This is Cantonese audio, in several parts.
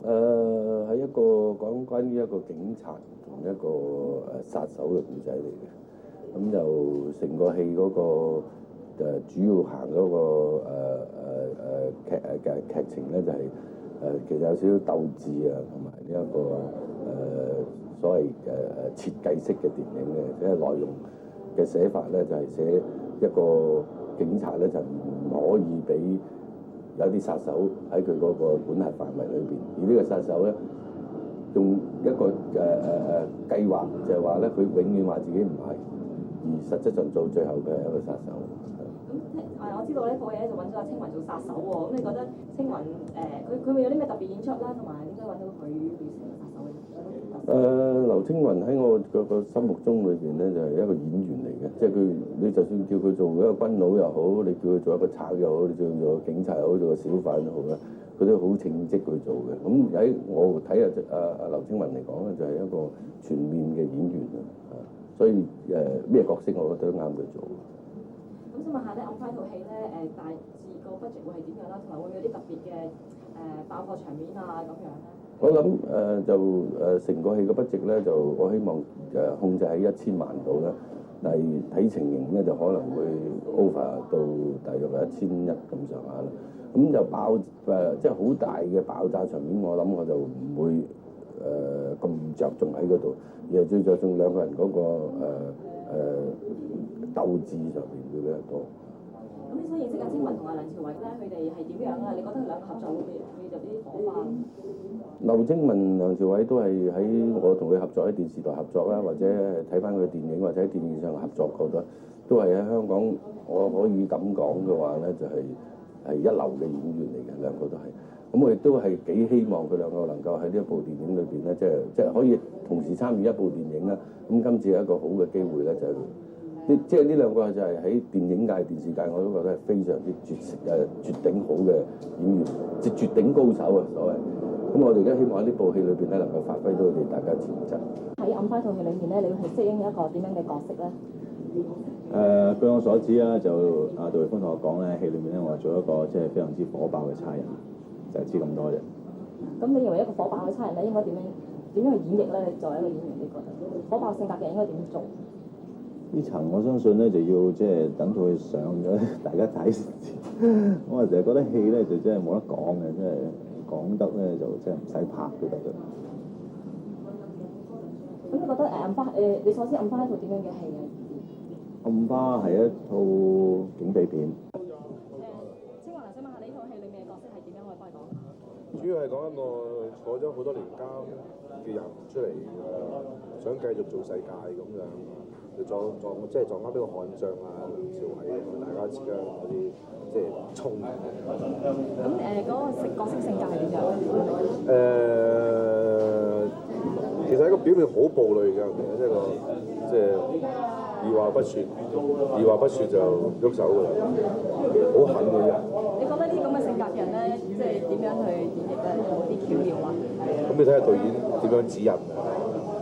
係一個講關於一個警察同一個殺手嘅故仔嚟嘅，咁就成個戲嗰個主要行嗰個劇情咧就係其實有少少鬥智啊，同埋呢一個所謂設計式嘅電影嘅，即係內容嘅寫法咧就係寫一個警察咧就唔可以俾有啲殺手喺佢嗰個管轄範圍裏邊，而呢個殺手咧用一個計劃，就係話咧佢永遠話自己唔係，而實質上做最後嘅係一個殺手。咁我知道呢套嘢就揾咗阿青雲做殺手喎，咁你覺得青雲佢會有啲咩特別演出啦，同埋點解揾到佢變成殺手嘅？劉青雲喺我個心目中裏邊咧就係一個演員嚟嘅，即係佢你就算叫佢做一個軍佬又好，你叫佢做一個賊又好，你叫佢做警察又好，做個小販都好啦，佢都好稱職去做嘅。咁喺我睇阿劉青雲嚟講咧，就係一個全面嘅演員啊，所以咩角色我覺得都啱佢做。咁想問下咧，暗花套戲咧大致個 budget 會係點樣啦？同埋會唔會有啲特別嘅爆破場面啊咁樣咧？我諗就成個戲嘅 budget 咧，就我希望控制喺1000萬度啦。但係睇情形咧，就可能會 over 到大約1100咁上下啦。咁就即係好大嘅爆炸場面，我諗我就唔會咁着重喺嗰度，而係最着重兩個人嗰個鬥志上邊會比較多。咁你想認識阿青雲同阿梁朝偉咧，佢哋係點樣啊？你覺得佢兩個合作會有啲火花？劉青雲、梁朝偉都係喺我同佢合作喺電視台合作啦，或者睇翻佢電影或者喺電影上合作過都係喺香港，我可以咁講嘅話咧，就係一流嘅演員嚟嘅，兩個都係。咁我亦都係幾希望佢兩個能夠喺呢一部電影裏邊咧，即係可以同時參與一部電影啦。咁今次係一個好嘅機會咧，即係呢兩個就係喺電影界、電視界我都覺得係非常之絕頂好嘅演員，即係絕頂高手啊！所謂。咁我哋而家希望喺呢部戲裏邊咧，能夠發揮到佢哋大家潛質。喺暗花套戲裏面咧，你係適應一個點樣嘅角色咧？據我所知啦，就阿杜琪峰同我講咧，戲裏面咧，我做一個即係非常之火爆嘅差人，就係知咁多啫。咁你認為一個火爆嘅差人咧，應該點點樣去演繹咧？你作為一個演員，你覺得火爆性格嘅人應該點做？呢層我相信咧就要即係等到佢上咗，大家睇先知。我成日覺得戲咧就真係冇得講嘅，即係講得咧就即係唔使拍都得嘅。咁你覺得暗花你所知暗花係一套點樣嘅戲啊？暗花係一套警匪片。清華，想問下你呢套戲裡面嘅角色係點樣？可以幫你講。主要係講一個坐咗好多年監嘅人出嚟，想繼續做世界咁樣，就即係撞啱呢個悍將啊、梁朝偉咁，大家之間嗰啲即係衝突。咁嗰個角色性格係點樣？其實係一個表面好暴戾嘅人嚟嘅，即係二話不説就喐手㗎啦，好狠嘅人。你覺得呢啲咁嘅性格嘅人咧，即係點樣去演繹咧？有冇啲巧妙啊？咁你睇下導演點樣指引啊？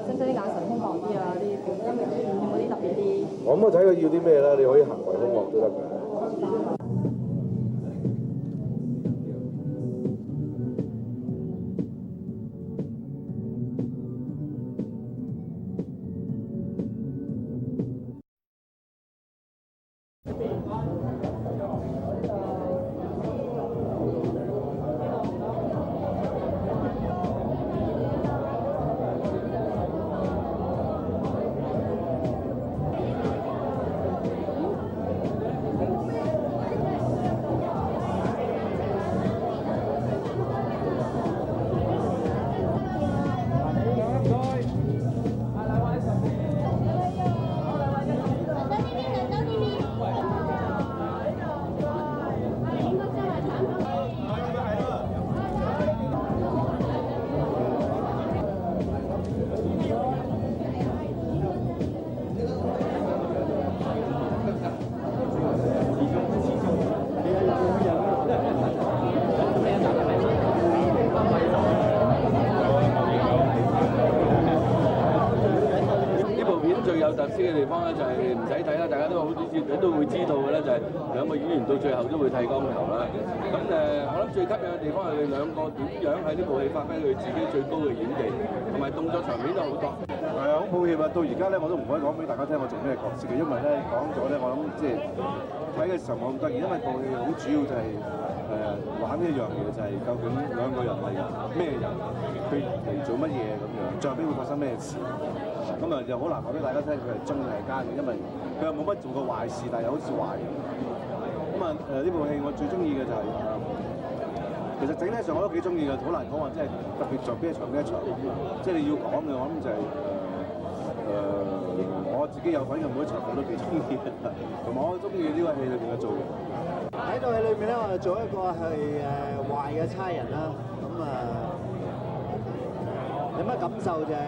使唔使啲眼神兇惡啲啊？啲有冇啲特別啲？我諗睇佢要啲咩啦，你可以行為兇惡都得㗎。最有特色嘅地方咧，就係唔使睇啦，大家都好都會知道嘅咧，就係兩個演員到最後都會剃光頭啦。咁我諗最吸引嘅地方係佢兩個點樣喺呢部戲發揮佢自己最高嘅演技，同埋動作場面都好多。係啊，好抱歉啊，到而家咧我都唔可以講俾大家聽我做咩角色嘅，因為咧講咗咧，我諗即係睇嘅時候冇咁得意，因為部戲好主要就係玩呢一樣嘢，就係究竟兩個人係咩人，佢嚟做乜嘢咁樣，最後邊會發生咩事。咁啊又好難話俾大家聽佢係忠定係奸嘅，因為佢又冇乜做過壞事，但係又好似壞人。咁啊呢部戲我最中意嘅就係其實整體上我都幾中意嘅，好難講話即係特別在邊一場邊一場，即係你要講嘅我諗就係我自己有份嘅每一場我都幾中意嘅，同埋我中意呢個戲裏邊嘅造型。喺套戲裏面咧，我就做一個係壞嘅差人啦。咁有乜感受就係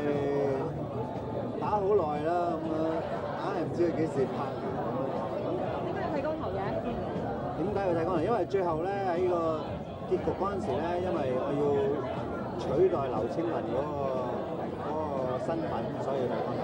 打好耐啦，咁硬係唔知佢幾時拍。點解要剃光頭嘅？點解要剃光頭？因為最後咧喺個結局嗰陣時咧，因為我要取代劉青雲嗰個身份，所以剃光頭。